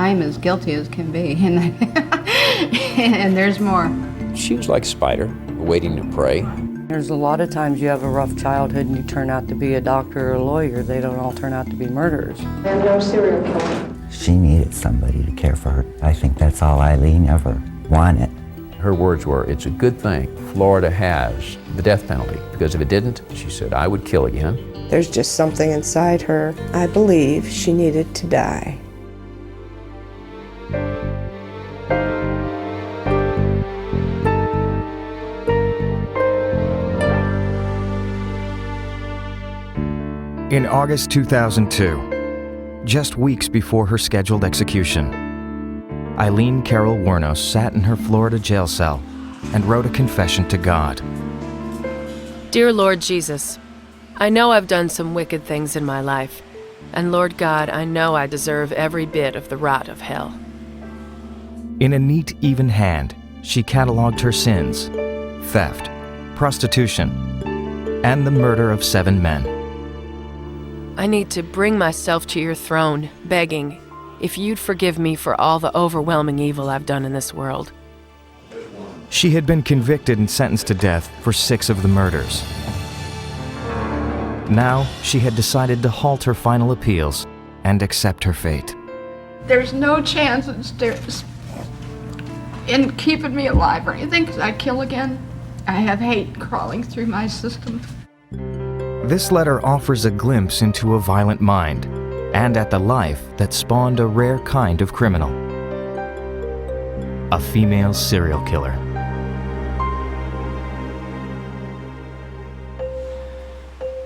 I'm as guilty as can be, and there's more. She was like Spider, waiting to prey. There's a lot of times you have a rough childhood and you turn out to be a doctor or a lawyer. They don't all turn out to be murderers. And no serial killer. She needed somebody to care for her. I think that's all Aileen ever wanted. Her words were, "It's a good thing Florida has the death penalty, because if it didn't," she said, "I would kill again." There's just something inside her. I believe she needed to die. In August 2002, just weeks before her scheduled execution, Aileen Carol Wournos sat in her Florida jail cell and wrote a confession to God. Dear Lord Jesus, I know I've done some wicked things in my life, and Lord God, I know I deserve every bit of the rot of hell. In a neat, even hand, she cataloged her sins: theft, prostitution, and the murder of 7 men. I need to bring myself to your throne, begging if you'd forgive me for all the overwhelming evil I've done in this world. She had been convicted and sentenced to death for 6 of the murders. Now, she had decided to halt her final appeals and accept her fate. There's no chance in keeping me alive or anything, because I kill again. I have hate crawling through my system. This letter offers a glimpse into a violent mind and at the life that spawned a rare kind of criminal: a female serial killer.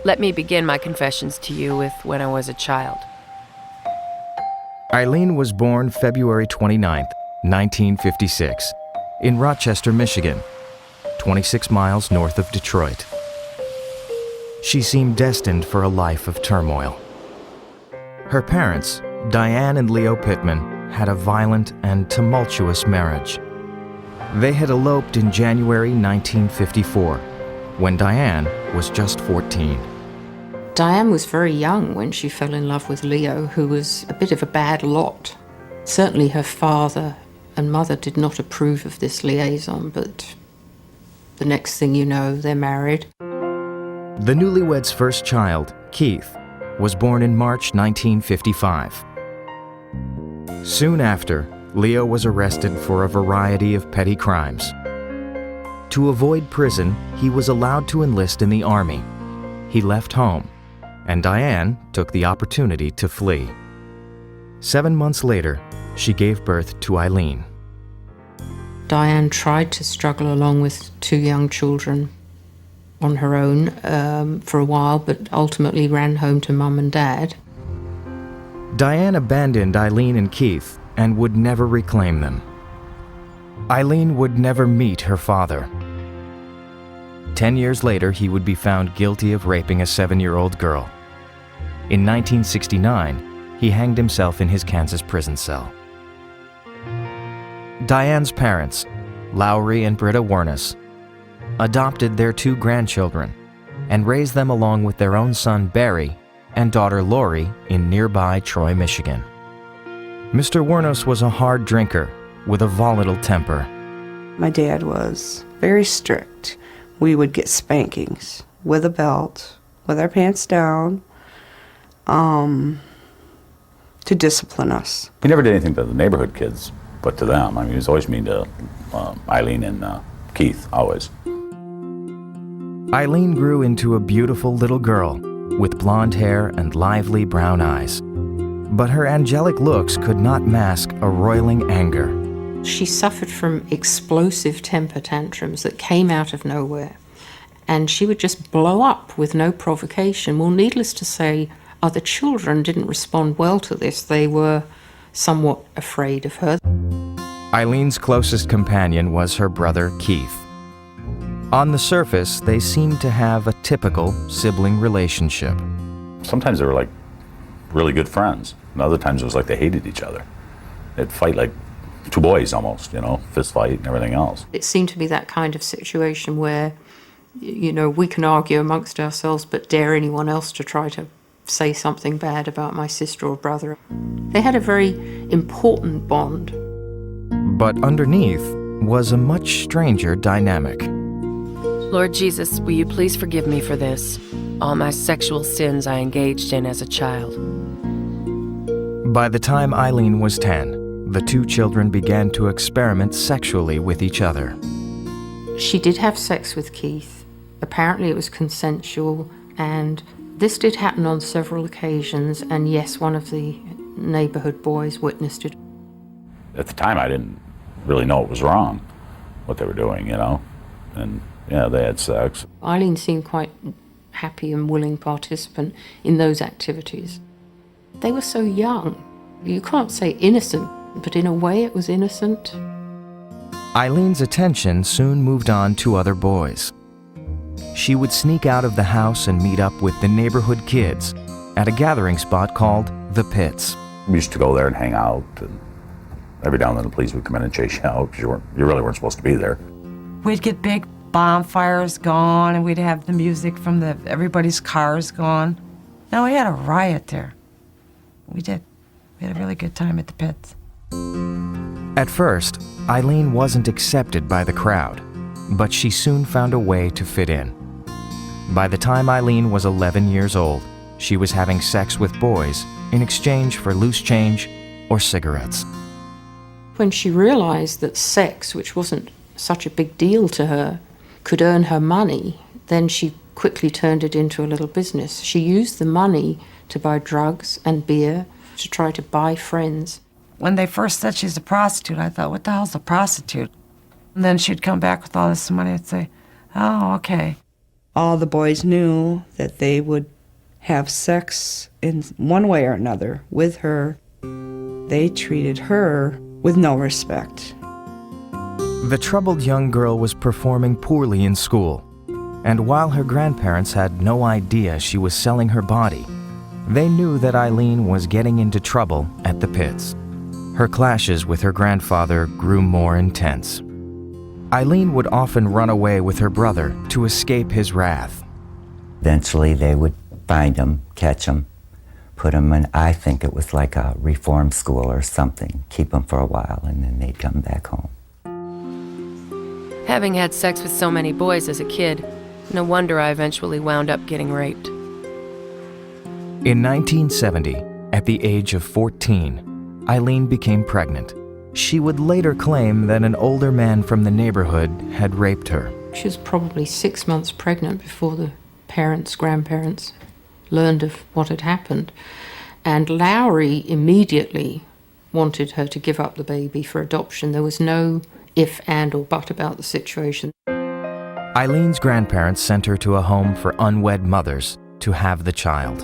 Let me begin my confessions to you with when I was a child. Aileen was born February 29, 1956, in Rochester, Michigan, 26 miles north of Detroit. She seemed destined for a life of turmoil. Her parents, Diane and Leo Pittman, had a violent and tumultuous marriage. They had eloped in January 1954, when Diane was just 14. Diane was very young when she fell in love with Leo, who was a bit of a bad lot. Certainly her father and mother did not approve of this liaison, but the next thing you know, they're married. The newlyweds' first child, Keith, was born in March 1955. Soon after, Leo was arrested for a variety of petty crimes. To avoid prison, he was allowed to enlist in the Army. He left home, and Diane took the opportunity to flee. 7 months later, she gave birth to Aileen. Diane tried to struggle along with 2 young children on her own for a while, but ultimately ran home to Mum and Dad. Diane abandoned Aileen and Keith and would never reclaim them. Aileen would never meet her father. 10 years later, he would be found guilty of raping a 7-year-old girl. In 1969, he hanged himself in his Kansas prison cell. Diane's parents, Lowry and Britta Wournos, adopted their 2 grandchildren and raised them along with their own son Barry and daughter Lori in nearby Troy, Michigan. Mr. Wournos was a hard drinker with a volatile temper. My dad was very strict. We would get spankings with a belt, with our pants down, to discipline us. He never did anything to the neighborhood kids, but to them. I mean, he was always mean to Aileen and Keith, always. Aileen grew into a beautiful little girl with blonde hair and lively brown eyes. But her angelic looks could not mask a roiling anger. She suffered from explosive temper tantrums that came out of nowhere, and she would just blow up with no provocation. Well, needless to say, other children didn't respond well to this. They were somewhat afraid of her. Aileen's closest companion was her brother, Keith. On the surface, they seemed to have a typical sibling relationship. Sometimes they were like really good friends, and other times it was like they hated each other. They'd fight like 2 boys almost, you know, fist fight and everything else. It seemed to be that kind of situation where, you know, we can argue amongst ourselves, but dare anyone else to try to say something bad about my sister or brother. They had a very important bond. But underneath was a much stranger dynamic. Lord Jesus, will you please forgive me for this, all my sexual sins I engaged in as a child. By the time Aileen was 10, the two children began to experiment sexually with each other. She did have sex with Keith. Apparently it was consensual, and this did happen on several occasions, and yes, one of the neighborhood boys witnessed it. At the time, I didn't really know it was wrong, what they were doing, you know? And yeah, they had sex. Aileen seemed quite happy and willing participant in those activities. They were so young. You can't say innocent, but in a way it was innocent. Eileen's attention soon moved on to other boys. She would sneak out of the house and meet up with the neighborhood kids at a gathering spot called The Pits. We used to go there and hang out, and every now and then the police would come in and chase you out because you really weren't supposed to be there. We'd get big bonfires going, and we'd have the music from everybody's cars going. No, we had a riot there. We did. We had a really good time at the Pits. At first, Aileen wasn't accepted by the crowd, but she soon found a way to fit in. By the time Aileen was 11 years old, she was having sex with boys in exchange for loose change or cigarettes. When she realized that sex, which wasn't such a big deal to her, could earn her money, then she quickly turned it into a little business. She used the money to buy drugs and beer, to try to buy friends. When they first said she's a prostitute, I thought, what the hell's a prostitute? And then she'd come back with all this money and say, oh, okay. All the boys knew that they would have sex in one way or another with her. They treated her with no respect. The troubled young girl was performing poorly in school, and while her grandparents had no idea she was selling her body, they knew that Aileen was getting into trouble at the Pits. Her clashes with her grandfather grew more intense. Aileen would often run away with her brother to escape his wrath. Eventually they would find him, catch him, put him in, I think it was like a reform school or something, keep him for a while, and then they'd come back home. Having had sex with so many boys as a kid, no wonder I eventually wound up getting raped. In 1970, at the age of 14, Aileen became pregnant. She would later claim that an older man from the neighborhood had raped her. She was probably 6 months pregnant before the grandparents learned of what had happened. And Lowry immediately wanted her to give up the baby for adoption. There was no if, and, or but about the situation. Eileen's grandparents sent her to a home for unwed mothers to have the child.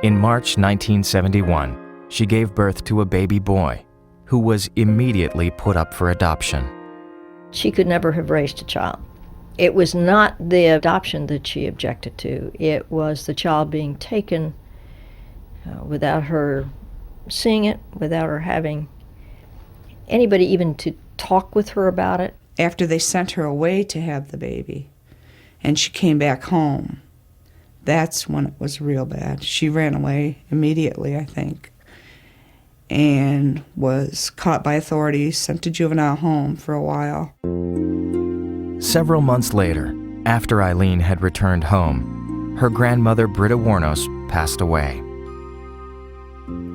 In March 1971, she gave birth to a baby boy who was immediately put up for adoption. She could never have raised a child. It was not the adoption that she objected to. It was the child being taken without her seeing it, without her having anybody even to talk with her about it. After they sent her away to have the baby, and she came back home, that's when it was real bad. She ran away immediately, I think, and was caught by authorities, sent to juvenile home for a while. Several months later, after Aileen had returned home, her grandmother, Britta Wournos, passed away.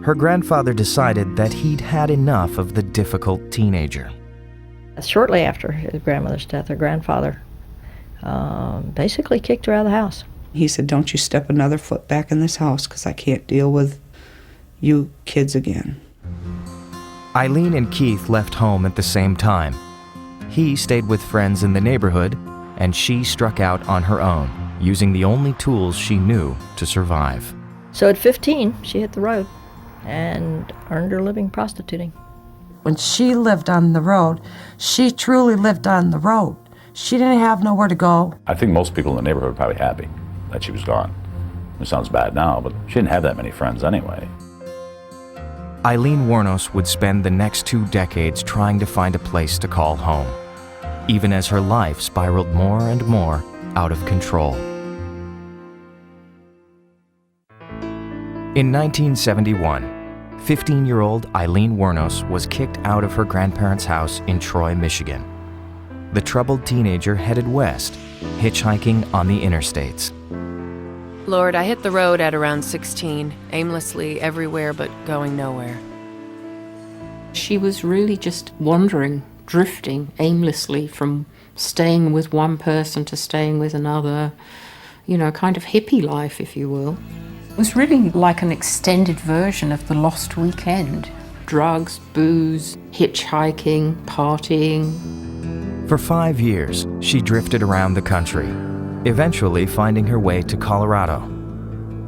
Her grandfather decided that he'd had enough of the difficult teenager. Shortly after his grandmother's death, her grandfather basically kicked her out of the house. He said, don't you step another foot back in this house because I can't deal with you kids again. Aileen and Keith left home at the same time. He stayed with friends in the neighborhood, and she struck out on her own, using the only tools she knew to survive. So at 15, she hit the road and earned her living prostituting. When she lived on the road, she truly lived on the road. She didn't have nowhere to go. I think most people in the neighborhood were probably happy that she was gone. It sounds bad now, but she didn't have that many friends anyway. Aileen Wournos would spend the next 2 decades trying to find a place to call home, even as her life spiraled more and more out of control. In 1971, 15-year-old Aileen Wournos was kicked out of her grandparents' house in Troy, Michigan. The troubled teenager headed west, hitchhiking on the interstates. Lord, I hit the road at around 16, aimlessly everywhere but going nowhere. She was really just wandering, drifting aimlessly from staying with one person to staying with another, you know, kind of hippie life, if you will. It was really like an extended version of the Lost Weekend. Drugs, booze, hitchhiking, partying. For 5 years, she drifted around the country, eventually finding her way to Colorado.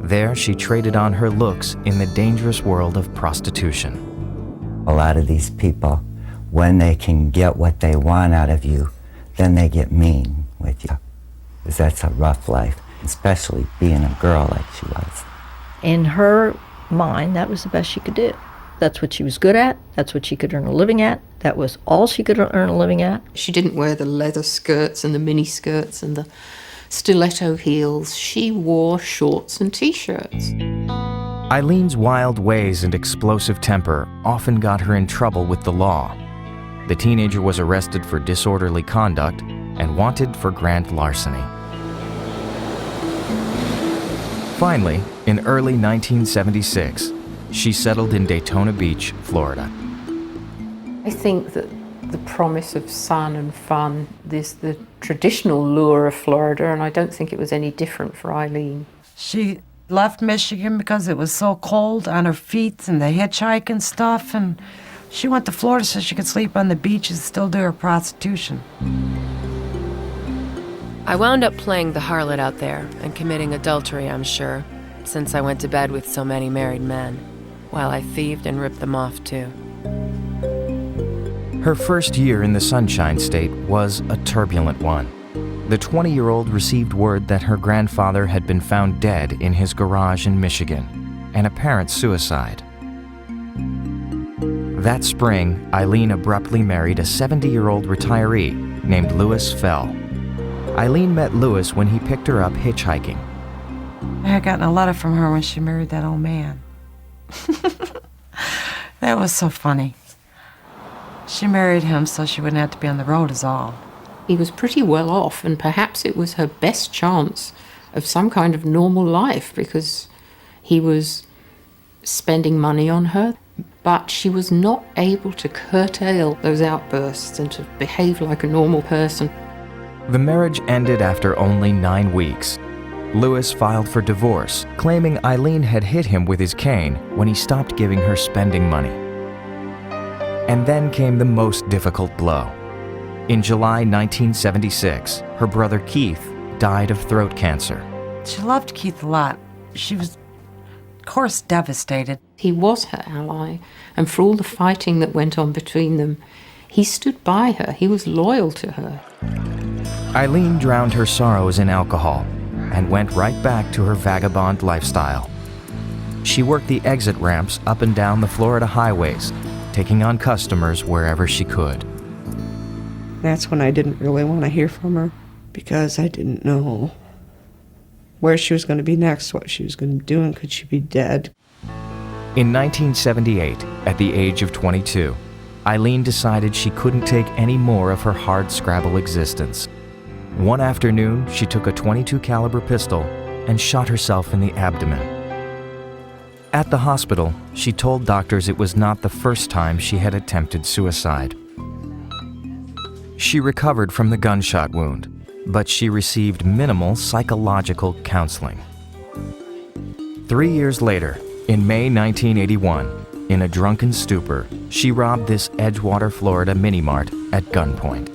There, she traded on her looks in the dangerous world of prostitution. A lot of these people, when they can get what they want out of you, then they get mean with you. 'Cause that's a rough life, especially being a girl like she was. In her mind, that was the best she could do. That's what she was good at. That's what she could earn a living at. That was all she could earn a living at. She didn't wear the leather skirts and the mini skirts and the stiletto heels. She wore shorts and t-shirts. Eileen's wild ways and explosive temper often got her in trouble with the law. The teenager was arrested for disorderly conduct and wanted for grand larceny. Finally, in early 1976, she settled in Daytona Beach, Florida. I think that the promise of sun and fun is the traditional lure of Florida, and I don't think it was any different for Aileen. She left Michigan because it was so cold on her feet and the hitchhike and stuff, and she went to Florida so she could sleep on the beach and still do her prostitution. I wound up playing the harlot out there and committing adultery, I'm sure, since I went to bed with so many married men, while I thieved and ripped them off too. Her first year in the Sunshine State was a turbulent one. The 20-year-old received word that her grandfather had been found dead in his garage in Michigan, an apparent suicide. That spring, Aileen abruptly married a 70-year-old retiree named Lewis Fell. Aileen met Lewis when he picked her up hitchhiking. I had gotten a letter from her when she married that old man. That was so funny. She married him so she wouldn't have to be on the road is all. He was pretty well off, and perhaps it was her best chance of some kind of normal life because he was spending money on her, but she was not able to curtail those outbursts and to behave like a normal person. The marriage ended after only 9 weeks. Lewis filed for divorce, claiming Aileen had hit him with his cane when he stopped giving her spending money. And then came the most difficult blow. In July 1976, her brother Keith died of throat cancer. She loved Keith a lot. She was, of course, devastated. He was her ally, and for all the fighting that went on between them, he stood by her. He was loyal to her. Aileen drowned her sorrows in alcohol and went right back to her vagabond lifestyle. She worked the exit ramps up and down the Florida highways, taking on customers wherever she could. That's when I didn't really want to hear from her because I didn't know where she was going to be next, what she was going to do, and could she be dead. In 1978, at the age of 22, Aileen decided she couldn't take any more of her hardscrabble existence. One afternoon, she took a .22 caliber pistol and shot herself in the abdomen. At the hospital, she told doctors it was not the first time she had attempted suicide. She recovered from the gunshot wound, but she received minimal psychological counseling. 3 years later, in May 1981, in a drunken stupor, she robbed this Edgewater, Florida mini-mart at gunpoint.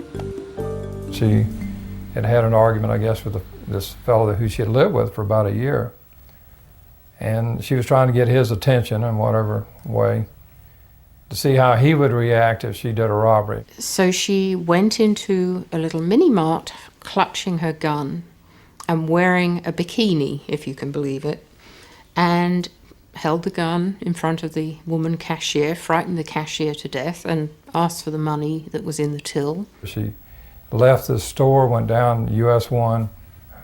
She had had an argument, I guess, with this fellow who she had lived with for about a year. And she was trying to get his attention in whatever way to see how he would react if she did a robbery. So she went into a little mini-mart, clutching her gun and wearing a bikini, if you can believe it, and held the gun in front of the woman cashier, frightened the cashier to death, and asked for the money that was in the till. She left the store, went down US 1,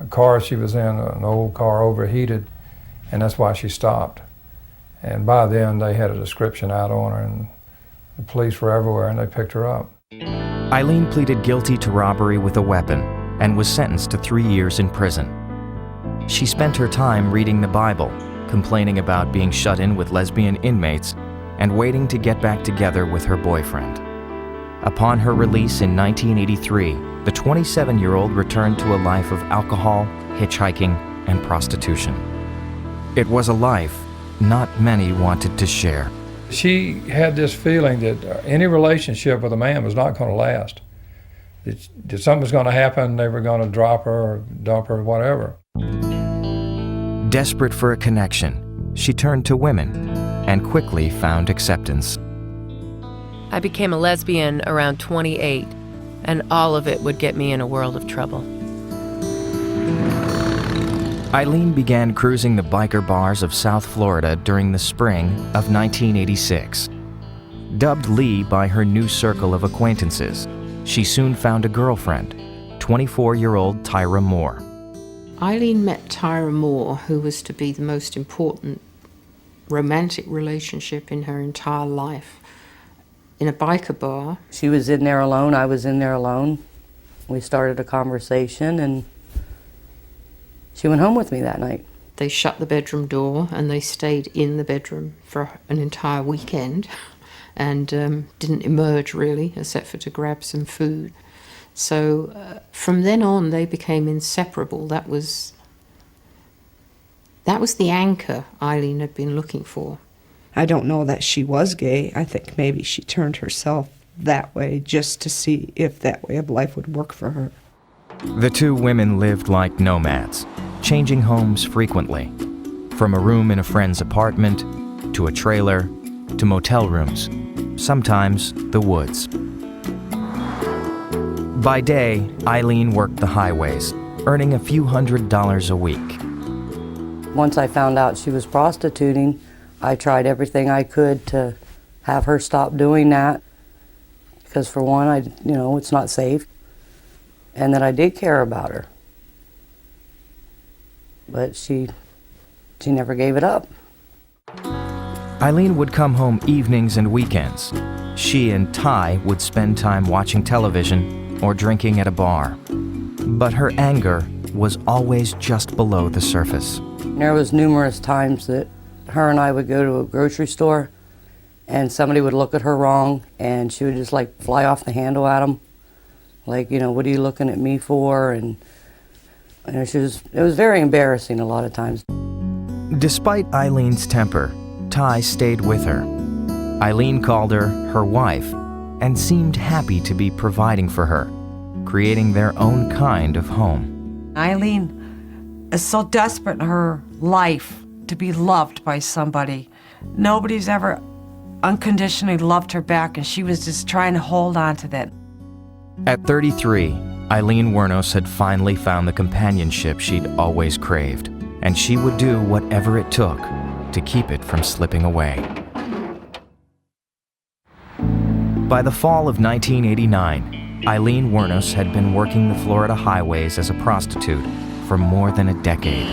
a car she was in, an old car, overheated, and that's why she stopped. And by then, they had a description out on her, and the police were everywhere, and they picked her up. Aileen pleaded guilty to robbery with a weapon and was sentenced to 3 years in prison. She spent her time reading the Bible, complaining about being shut in with lesbian inmates, and waiting to get back together with her boyfriend. Upon her release in 1983, the 27-year-old returned to a life of alcohol, hitchhiking, and prostitution. It was a life not many wanted to share. She had this feeling that any relationship with a man was not going to last. That something was going to happen, they were going to drop her or dump her, whatever. Desperate for a connection, she turned to women and quickly found acceptance. I became a lesbian around 28, and all of it would get me in a world of trouble. Aileen began cruising the biker bars of South Florida during the spring of 1986. Dubbed Lee by her new circle of acquaintances, she soon found a girlfriend, 24-year-old Tyra Moore. Aileen met Tyra Moore, who was to be the most important romantic relationship in her entire life, in a biker bar. She was in there alone, I was in there alone. We started a conversation, and she went home with me that night. They shut the bedroom door and they stayed in the bedroom for an entire weekend and didn't emerge really, except for to grab some food. So from then on, they became inseparable. That was the anchor Aileen had been looking for. I don't know that she was gay. I think maybe she turned herself that way just to see if that way of life would work for her. The two women lived like nomads, changing homes frequently, from a room in a friend's apartment, to a trailer, to motel rooms, sometimes the woods. By day, Aileen worked the highways, earning a few $100s a week. Once I found out she was prostituting, I tried everything I could to have her stop doing that, because for one, it's not safe, and that I did care about her. But she never gave it up. Aileen would come home evenings and weekends. She and Ty would spend time watching television or drinking at a bar. But her anger was always just below the surface. There was numerous times that her and I would go to a grocery store and somebody would look at her wrong and she would just like fly off the handle at them. Like, what are you looking at me for? And it was very embarrassing a lot of times. Despite Eileen's temper, Ty stayed with her. Aileen called her wife, and seemed happy to be providing for her, creating their own kind of home. Aileen is so desperate in her life to be loved by somebody. Nobody's ever unconditionally loved her back, and she was just trying to hold on to that. At 33, Aileen Wournos had finally found the companionship she'd always craved, and she would do whatever it took to keep it from slipping away. By the fall of 1989, Aileen Wournos had been working the Florida highways as a prostitute for more than a decade.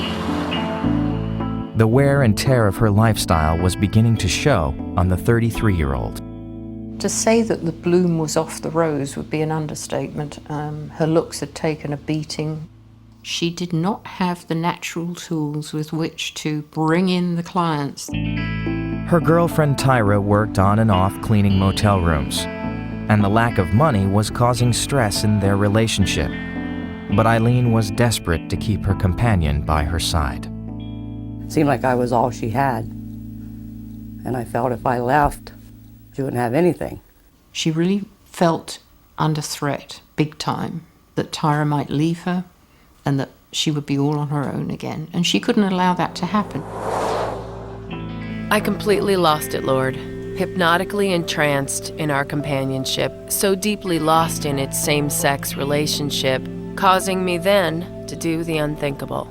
The wear and tear of her lifestyle was beginning to show on the 33-year-old. To say that the bloom was off the rose would be an understatement. Her looks had taken a beating. She did not have the natural tools with which to bring in the clients. Her girlfriend Tyra worked on and off cleaning motel rooms, and the lack of money was causing stress in their relationship. But Aileen was desperate to keep her companion by her side. It seemed like I was all she had, and I felt if I left, she wouldn't have anything. She really felt under threat, big time, that Tyra might leave her and that she would be all on her own again. And she couldn't allow that to happen. I completely lost it, Lord, hypnotically entranced in our companionship, so deeply lost in its same-sex relationship, causing me then to do the unthinkable.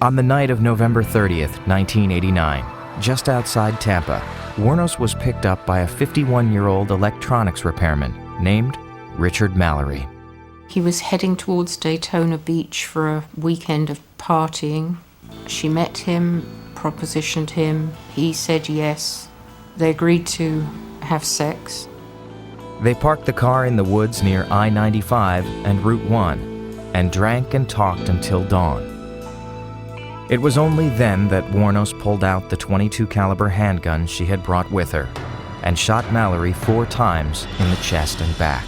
On the night of November 30th, 1989, just outside Tampa, Wournos was picked up by a 51-year-old electronics repairman named Richard Mallory. He was heading towards Daytona Beach for a weekend of partying. She met him propositioned him. He said yes. They agreed to have sex. They parked the car in the woods near I-95 and Route 1 and drank and talked until dawn. It was only then that Wournos pulled out the .22 caliber handgun she had brought with her and shot Mallory 4 times in the chest and back.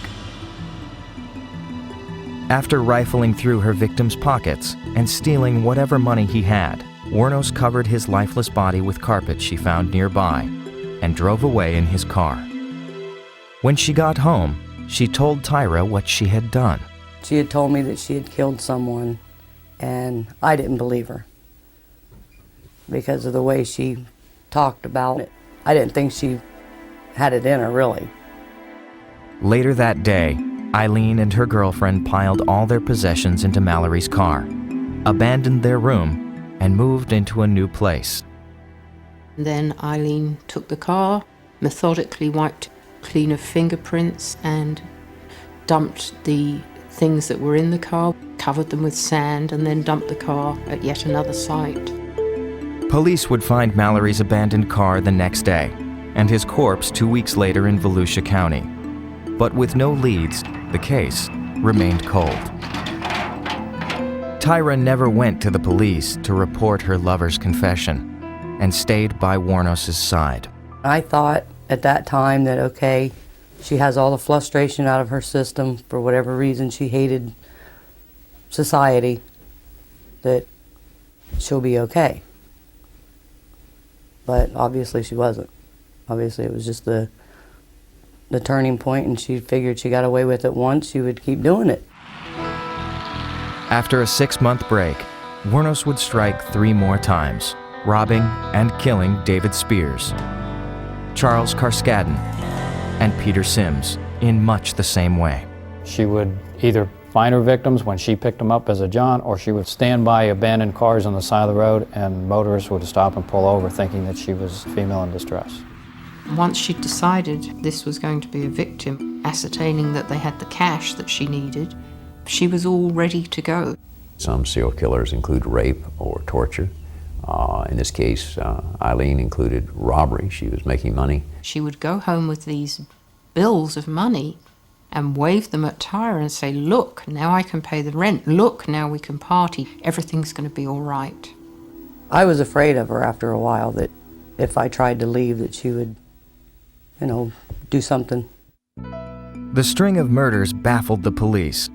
After rifling through her victim's pockets and stealing whatever money he had, Wournos covered his lifeless body with carpet she found nearby and drove away in his car. When she got home, she told Tyra what she had done. She had told me that she had killed someone, and I didn't believe her because of the way she talked about it. I didn't think she had it in her, really. Later that day, Aileen and her girlfriend piled all their possessions into Mallory's car, abandoned their room, and moved into a new place. Then Aileen took the car, methodically wiped clean of fingerprints, and dumped the things that were in the car, covered them with sand, and then dumped the car at yet another site. Police would find Mallory's abandoned car the next day, and his corpse 2 weeks later in Volusia County. But with no leads, the case remained cold. Tyra never went to the police to report her lover's confession and stayed by Wournos' side. I thought at that time that, okay, she has all the frustration out of her system for whatever reason she hated society, that she'll be okay. But obviously she wasn't. Obviously it was just the turning point, and she figured she got away with it once, she would keep doing it. After a 6-month break, Wournos would strike 3 more times, robbing and killing David Spears, Charles Carskadden, and Peter Sims in much the same way. She would either find her victims when she picked them up as a John, or she would stand by abandoned cars on the side of the road and motorists would stop and pull over thinking that she was a female in distress. Once she'd decided this was going to be a victim, ascertaining that they had the cash that she needed, she was all ready to go. Some serial killers include rape or torture. In this case, Aileen included robbery. She was making money. She would go home with these bills of money and wave them at Tyra and say, look, now I can pay the rent. Look, now we can party. Everything's going to be all right. I was afraid of her after a while, that if I tried to leave, that she would, do something. The string of murders baffled the police.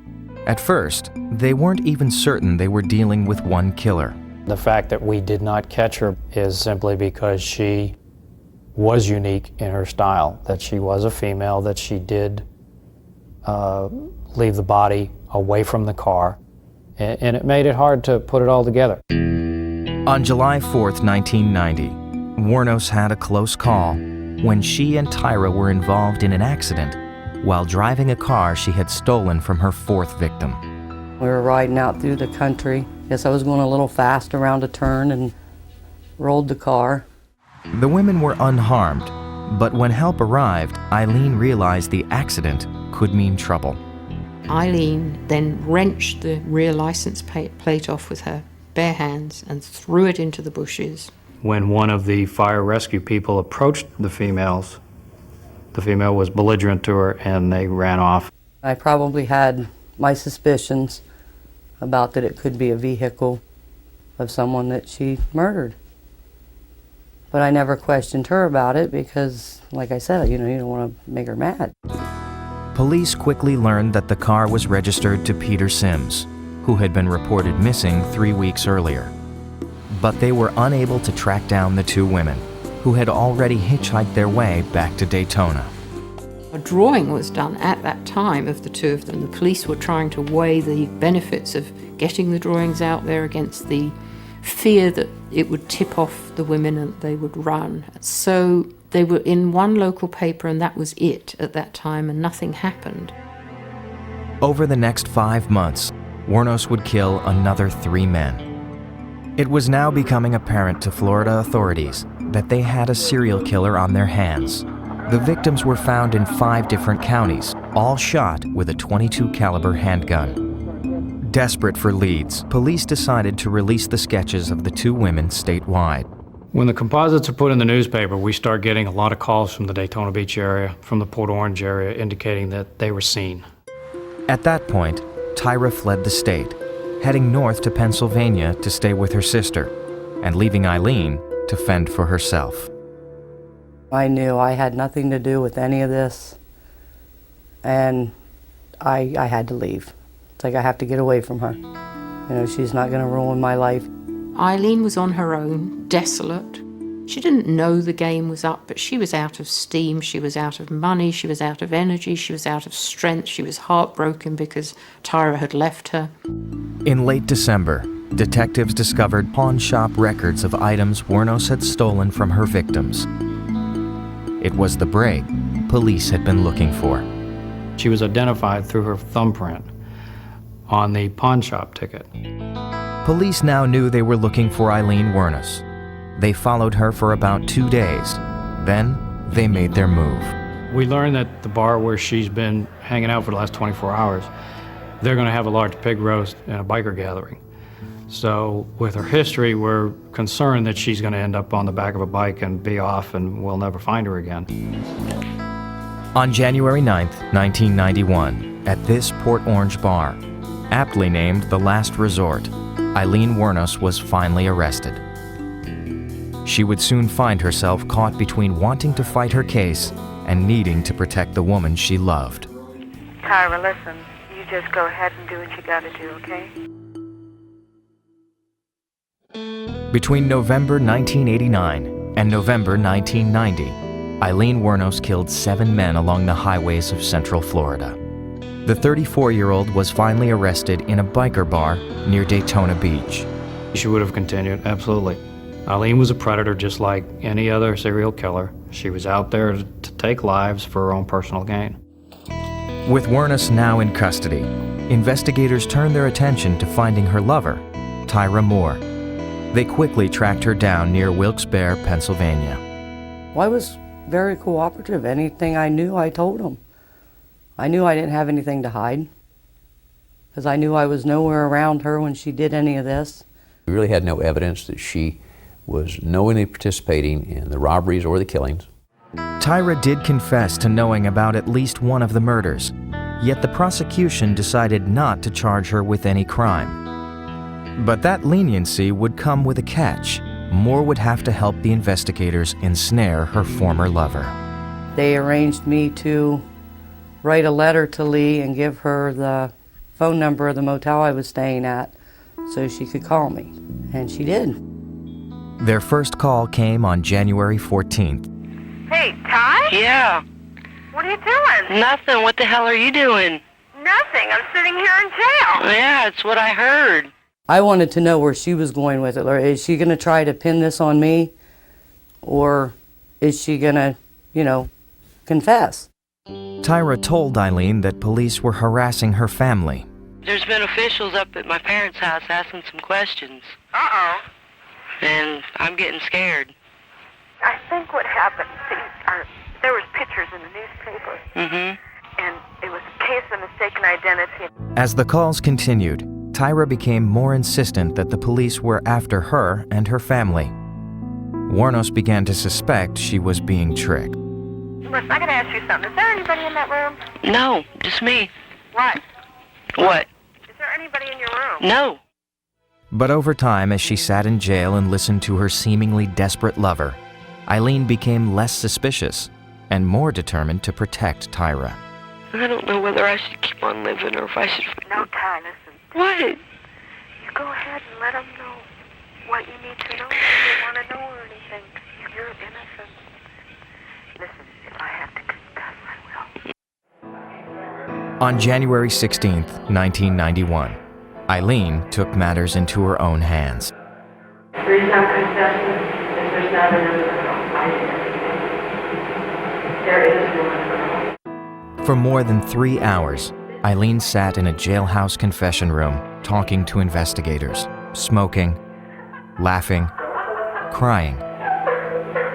At first, they weren't even certain they were dealing with one killer. The fact that we did not catch her is simply because she was unique in her style, that she was a female, that she did leave the body away from the car, and it made it hard to put it all together. On July 4th, 1990, Wournos had a close call when she and Tyra were involved in an accident while driving a car she had stolen from her 4th victim. We were riding out through the country. Guess I was going a little fast around a turn and rolled the car. The women were unharmed, but when help arrived, Aileen realized the accident could mean trouble. Aileen then wrenched the rear license plate off with her bare hands and threw it into the bushes. When one of the fire rescue people approached the female was belligerent to her and they ran off. I probably had my suspicions about that it could be a vehicle of someone that she murdered. But I never questioned her about it because, like I said, you don't want to make her mad. Police quickly learned that the car was registered to Peter Sims, who had been reported missing 3 weeks earlier. But they were unable to track down the 2 women, who had already hitchhiked their way back to Daytona. A drawing was done at that time of the 2 of them. The police were trying to weigh the benefits of getting the drawings out there against the fear that it would tip off the women and they would run. So they were in one local paper and that was it at that time, and nothing happened. Over the next 5 months, Wournos would kill another 3 men. It was now becoming apparent to Florida authorities that they had a serial killer on their hands. The victims were found in 5 different counties, all shot with a .22 caliber handgun. Desperate for leads, police decided to release the sketches of the 2 women statewide. When the composites are put in the newspaper, we start getting a lot of calls from the Daytona Beach area, from the Port Orange area, indicating that they were seen. At that point, Tyra fled the state, heading north to Pennsylvania to stay with her sister, and leaving Aileen to fend for herself. I knew I had nothing to do with any of this, and I had to leave. It's like I have to get away from her. You know, she's not going to ruin my life. Aileen was on her own, desolate. She didn't know the game was up, but she was out of steam, she was out of money, she was out of energy, she was out of strength, she was heartbroken because Tyra had left her. In late December, detectives discovered pawn shop records of items Wournos had stolen from her victims. It was the braid police had been looking for. She was identified through her thumbprint on the pawn shop ticket. Police now knew they were looking for Aileen Wournos. They followed her for about 2 days. Then, they made their move. We learned that the bar where she's been hanging out for the last 24 hours, they're going to have a large pig roast and a biker gathering. So with her history, we're concerned that she's going to end up on the back of a bike and be off and we'll never find her again. On January 9th, 1991, at this Port Orange bar, aptly named The Last Resort, Aileen Wournos was finally arrested. She would soon find herself caught between wanting to fight her case and needing to protect the woman she loved. Tyra, listen, you just go ahead and do what you gotta do, okay? Between November 1989 and November 1990, Aileen Wournos killed 7 men along the highways of Central Florida. The 34-year-old was finally arrested in a biker bar near Daytona Beach. She would have continued, absolutely. Aileen was a predator just like any other serial killer. She was out there to take lives for her own personal gain. With Wournos now in custody, investigators turned their attention to finding her lover, Tyra Moore. They quickly tracked her down near Wilkes-Barre, Pennsylvania. Well, I was very cooperative. Anything I knew, I told them. I knew I didn't have anything to hide, because I knew I was nowhere around her when she did any of this. We really had no evidence that she was knowingly participating in the robberies or the killings. Tyra did confess to knowing about at least one of the murders, yet the prosecution decided not to charge her with any crime. But that leniency would come with a catch. Moore would have to help the investigators ensnare her former lover. They arranged me to write a letter to Lee and give her the phone number of the motel I was staying at so she could call me, and she did. Their first call came on January 14th. Hey, Ty? Yeah. What are you doing? Nothing. What the hell are you doing? Nothing. I'm sitting here in jail. Yeah, it's what I heard. I wanted to know where she was going with it. Or is she going to try to pin this on me? Or is she going to, confess? Tyra told Aileen that police were harassing her family. There's been officials up at my parents' house asking some questions. Uh-oh. And I'm getting scared. I think what happened, there was pictures in the newspaper. Mm-hmm. And it was a case of mistaken identity. As the calls continued, Tyra became more insistent that the police were after her and her family. Wournos began to suspect she was being tricked. Listen, I gotta ask you something. Is there anybody in that room? No, just me. What? What? Is there anybody in your room? No. But over time, as she sat in jail and listened to her seemingly desperate lover, Aileen became less suspicious and more determined to protect Tyra. I don't know whether I should keep on living or if I should... No, Ty, listen. What? You go ahead and let them know what you need to know if you want to know or anything. You're innocent. Listen, if I have to confess, I will. On January 16th, 1991, Aileen took matters into her own hands. The reason I'm confessing is there's not enough there is one. For more than 3 hours, Aileen sat in a jailhouse confession room talking to investigators, smoking, laughing, crying,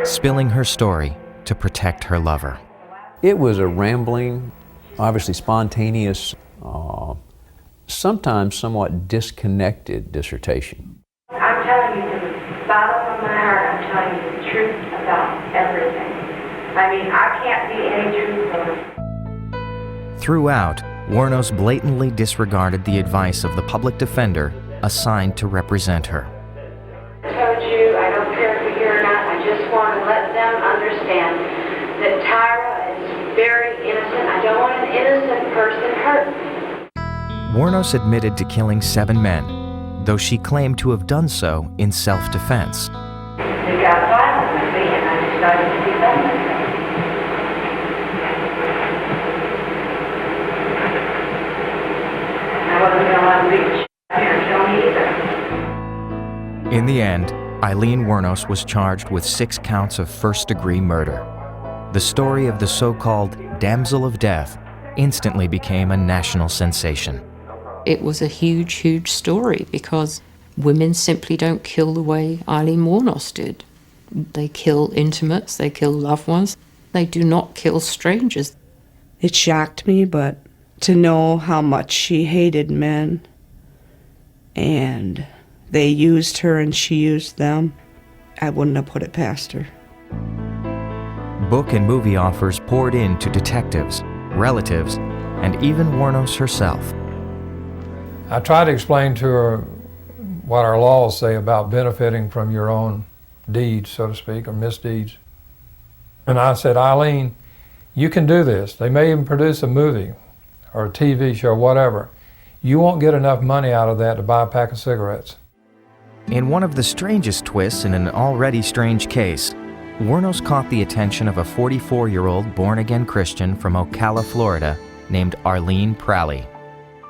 spilling her story to protect her lover. It was a rambling, obviously spontaneous, sometimes somewhat disconnected dissertation. I'm telling you, bottom of my heart, I'm telling you the truth about everything. I mean, I can't be any truthful. Throughout, Wournos blatantly disregarded the advice of the public defender assigned to represent her. I told you, I don't care if you're here or not, I just want to let them understand that Tyra is very innocent. I don't want an innocent person hurt. Wournos admitted to killing 7 men, though she claimed to have done so in self-defense. They got violent with me and I decided to defend myself. I wasn't going to let them beat the shit out of her and kill me either. In the end, Aileen Wournos was charged with 6 counts of first-degree murder. The story of the so-called Damsel of Death instantly became a national sensation. It was a huge, huge story because women simply don't kill the way Aileen Wournos did. They kill intimates, they kill loved ones. They do not kill strangers. It shocked me, but to know how much she hated men and they used her and she used them, I wouldn't have put it past her. Book and movie offers poured in to detectives, relatives, and even Wournos herself. I tried to explain to her what our laws say about benefiting from your own deeds, so to speak, or misdeeds. And I said, Aileen, you can do this. They may even produce a movie or a TV show, whatever. You won't get enough money out of that to buy a pack of cigarettes. In one of the strangest twists in an already strange case, Wournos caught the attention of a 44-year-old born-again Christian from Ocala, Florida, named Aileen Pralley.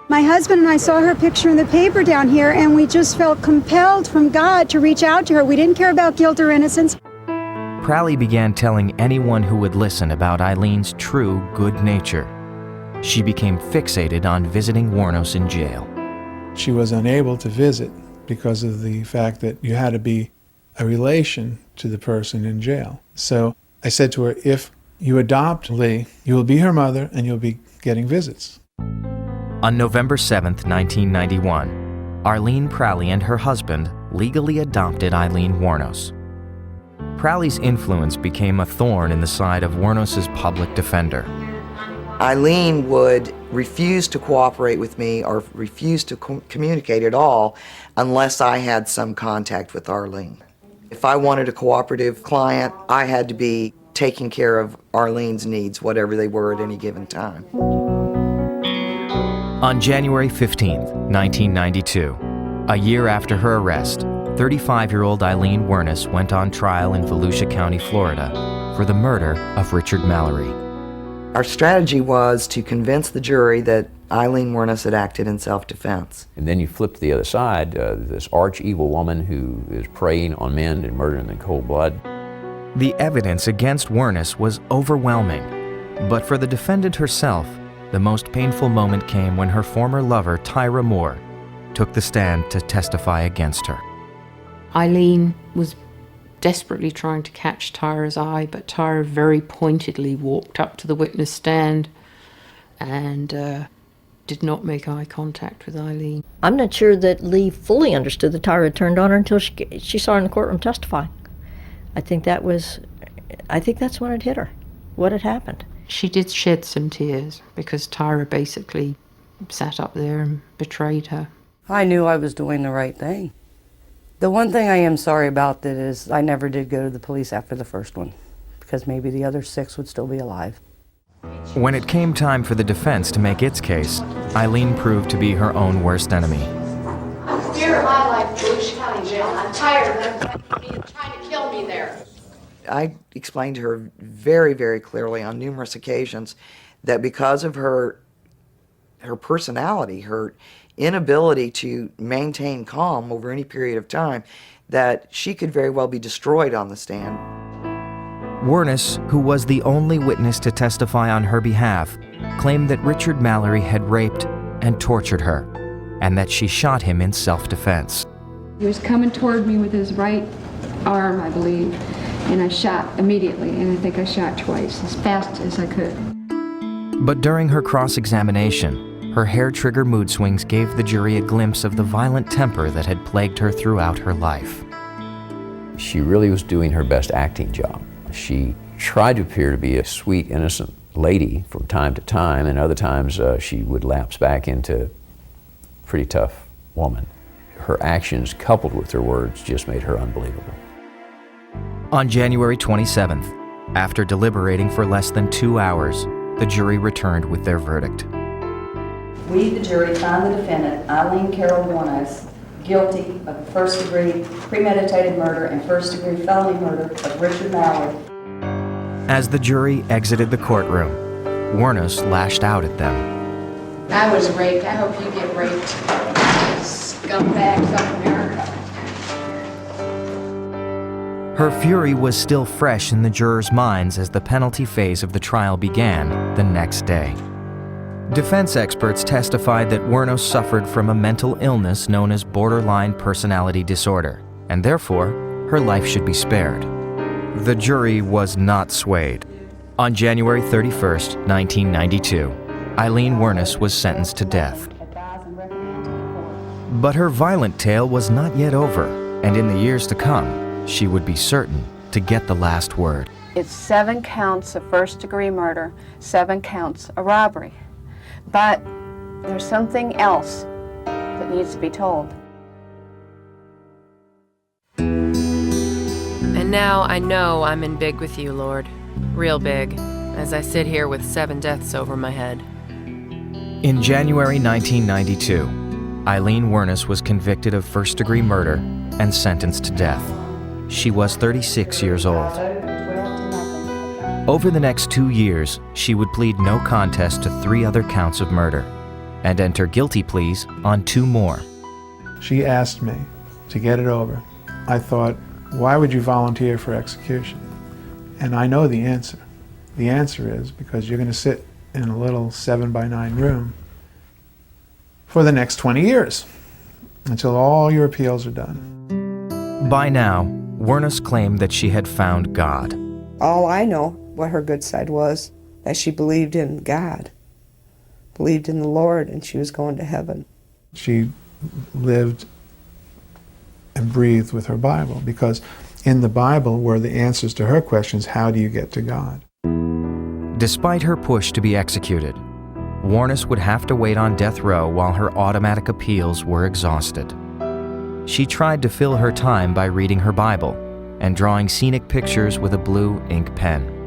My husband and I saw her picture in the paper down here, and we just felt compelled from God to reach out to her. We didn't care about guilt or innocence. Pralley began telling anyone who would listen about Aileen's true good nature. She became fixated on visiting Wournos in jail. She was unable to visit because of the fact that you had to be a relation to the person in jail. So I said to her, if you adopt Lee, you will be her mother and you'll be getting visits. On November 7th, 1991, Aileen Pralley and her husband legally adopted Aileen Wournos. Pralley's influence became a thorn in the side of Wournos' public defender. Aileen would refuse to cooperate with me or refuse to communicate at all unless I had some contact with Aileen. If I wanted a cooperative client, I had to be taking care of Arlene's needs, whatever they were at any given time. On January 15, 1992, a year after her arrest, 35-year-old Aileen Wournos went on trial in Volusia County, Florida, for the murder of Richard Mallory. Our strategy was to convince the jury that Aileen Wournos had acted in self-defense. And then you flip to the other side, this arch-evil woman who is preying on men and murdering them in cold blood. The evidence against Wournos was overwhelming, but for the defendant herself, the most painful moment came when her former lover, Tyra Moore, took the stand to testify against her. Aileen was desperately trying to catch Tyra's eye, but Tyra very pointedly walked up to the witness stand and did not make eye contact with Aileen. I'm not sure that Lee fully understood that Tyra had turned on her until she saw her in the courtroom testifying. I think that's when it hit her, what had happened. She did shed some tears because Tyra basically sat up there and betrayed her. I knew I was doing the right thing. The one thing I am sorry about that is I never did go to the police after the first one, because maybe the other 6 would still be alive. When it came time for the defense to make its case, Aileen proved to be her own worst enemy. I'm fear of my life in Volusia County Jail. I'm tired of them trying to kill me there. I explained to her very, very clearly on numerous occasions that because of her personality, her inability to maintain calm over any period of time, that she could very well be destroyed on the stand. Wournos, who was the only witness to testify on her behalf, claimed that Richard Mallory had raped and tortured her, and that she shot him in self-defense. He was coming toward me with his right arm, I believe, and I shot immediately, and I think I shot twice, as fast as I could. But during her cross-examination, her hair-trigger mood swings gave the jury a glimpse of the violent temper that had plagued her throughout her life. She really was doing her best acting job. She tried to appear to be a sweet, innocent lady from time to time, and other times she would lapse back into a pretty tough woman. Her actions, coupled with her words, just made her unbelievable. On January 27th, after deliberating for less than 2 hours, the jury returned with their verdict. We, the jury, find the defendant, Aileen Carol Wournos, guilty of first-degree premeditated murder and first-degree felony murder of Richard Mallard. As the jury exited the courtroom, Wournos lashed out at them. I was raped. I hope you get raped. Scumbags of America. Her fury was still fresh in the jurors' minds as the penalty phase of the trial began the next day. Defense experts testified that Wournos suffered from a mental illness known as borderline personality disorder, and therefore, her life should be spared. The jury was not swayed. On January 31st, 1992, Aileen Wournos was sentenced to death. But her violent tale was not yet over, and in the years to come, she would be certain to get the last word. It's 7 counts of first-degree murder, 7 counts of robbery. But there's something else that needs to be told. And now I know I'm in big with you, Lord. Real big, as I sit here with 7 deaths over my head. In January 1992, Aileen Wournos was convicted of first-degree murder and sentenced to death. She was 36 years old. Over the next 2 years, she would plead no contest to 3 other counts of murder and enter guilty pleas on 2 more. She asked me to get it over. I thought, why would you volunteer for execution? And I know the answer. The answer is because you're going to sit in a little 7-by-9 room for the next 20 years until all your appeals are done. By now, Wournos claimed that she had found God. All I know what her good side was, that she believed in God, believed in the Lord, and she was going to heaven. She lived and breathed with her Bible, because in the Bible were the answers to her questions, how do you get to God? Despite her push to be executed, Wournos would have to wait on death row while her automatic appeals were exhausted. She tried to fill her time by reading her Bible and drawing scenic pictures with a blue ink pen.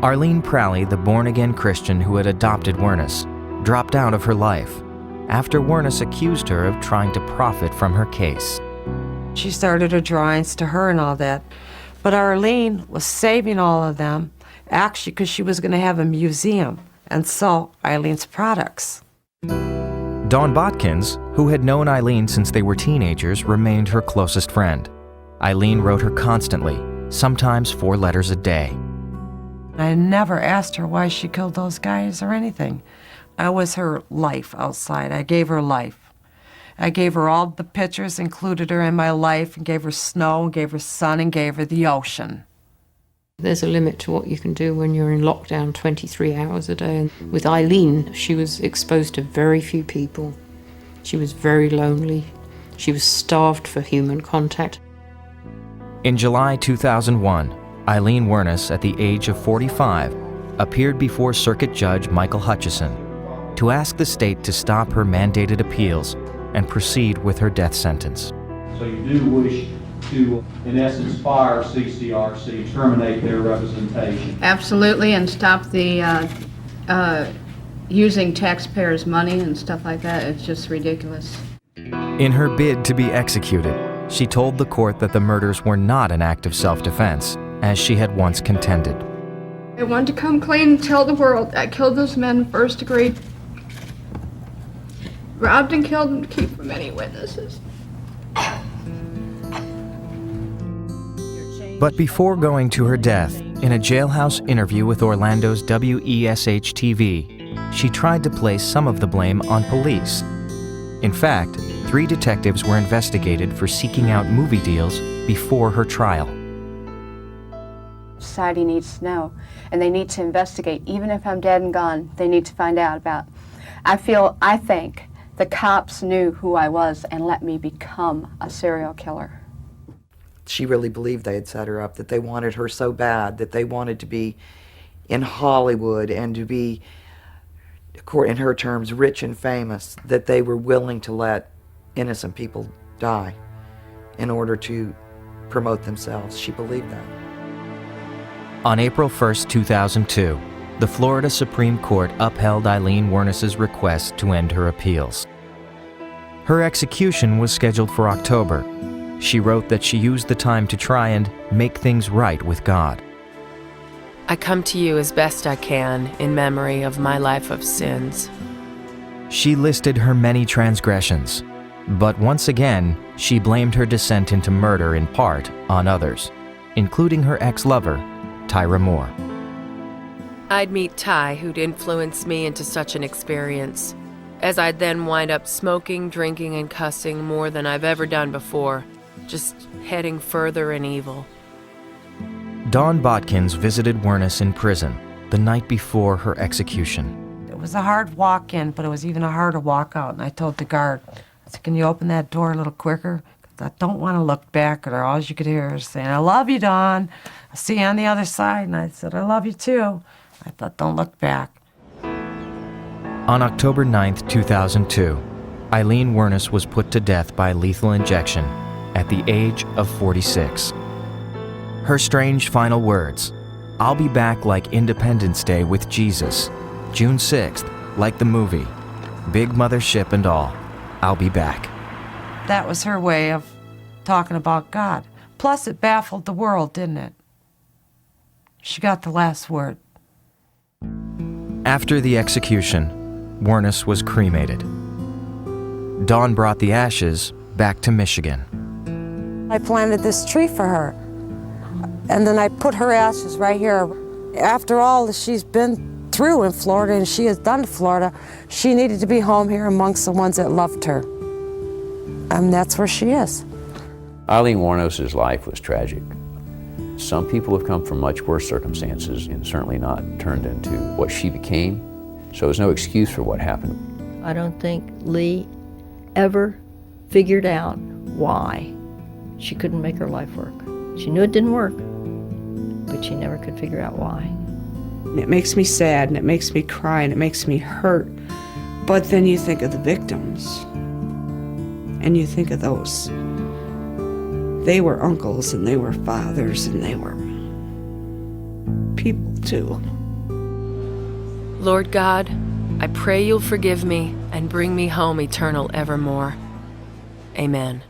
Arlene Pralley, the born-again Christian who had adopted Wournos, dropped out of her life after Wournos accused her of trying to profit from her case. She started her drawings to her and all that. But Arlene was saving all of them, actually, because she was going to have a museum and sell Eileen's products. Dawn Botkins, who had known Aileen since they were teenagers, remained her closest friend. Aileen wrote her constantly, sometimes 4 letters a day. I never asked her why she killed those guys or anything. I was her life outside. I gave her life. I gave her all the pictures, included her in my life, and gave her snow, and gave her sun, and gave her the ocean. There's a limit to what you can do when you're in lockdown 23 hours a day. And with Aileen, she was exposed to very few people. She was very lonely. She was starved for human contact. In July 2001, Aileen Wournos, at the age of 45, appeared before Circuit Judge Michael Hutchison to ask the state to stop her mandated appeals and proceed with her death sentence. So you do wish to, in essence, fire CCRC, terminate their representation? Absolutely, and stop the using taxpayers' money and stuff like that. It's just ridiculous. In her bid to be executed, she told the court that the murders were not an act of self-defense, as she had once contended. I want to come clean and tell the world I killed those men first degree. Robbed and killed them to keep from any witnesses. But before going to her death, in a jailhouse interview with Orlando's WESH-TV, she tried to place some of the blame on police. In fact, 3 detectives were investigated for seeking out movie deals before her trial. Society needs to know, and they need to investigate. Even if I'm dead and gone, they need to find out about. I think the cops knew who I was and let me become a serial killer. She really believed they had set her up, that they wanted her so bad, that they wanted to be in Hollywood and to be, in her terms, rich and famous, that they were willing to let innocent people die in order to promote themselves. She believed that. On April 1st, 2002, the Florida Supreme Court upheld Aileen Wournos' request to end her appeals. Her execution was scheduled for October. She wrote that she used the time to try and make things right with God. I come to you as best I can in memory of my life of sins. She listed her many transgressions, but once again, she blamed her descent into murder in part on others, including her ex-lover, Tyra Moore. I'd meet Ty, who'd influenced me into such an experience, as I'd then wind up smoking, drinking, and cussing more than I've ever done before, just heading further in evil. Dawn Botkins visited Wournos in prison the night before her execution. It was a hard walk in, but it was even a harder walk out. And I told the guard, I said, can you open that door a little quicker? Because I don't want to look back at her. All you could hear is saying, I love you, Dawn. I'll see you on the other side. And I said, I love you too. I thought, don't look back. On October 9th, 2002, Aileen Wournos was put to death by lethal injection at the age of 46. Her strange final words, "I'll be back like Independence Day with Jesus, June 6th, like the movie, big mothership and all, I'll be back." That was her way of talking about God. Plus, it baffled the world, didn't it? She got the last word. After the execution, Wournos was cremated. Dawn brought the ashes back to Michigan. I planted this tree for her, and then I put her ashes right here. After all that she's been through in Florida and she has done to Florida, she needed to be home here amongst the ones that loved her. And that's where she is. Aileen Wournos' life was tragic. Some people have come from much worse circumstances and certainly not turned into what she became. So there's no excuse for what happened. I don't think Lee ever figured out why she couldn't make her life work. She knew it didn't work, but she never could figure out why. It makes me sad, and it makes me cry, and it makes me hurt. But then you think of the victims, and you think of those. They were uncles, and they were fathers, and they were people too. Lord God, I pray you'll forgive me and bring me home eternal evermore. Amen.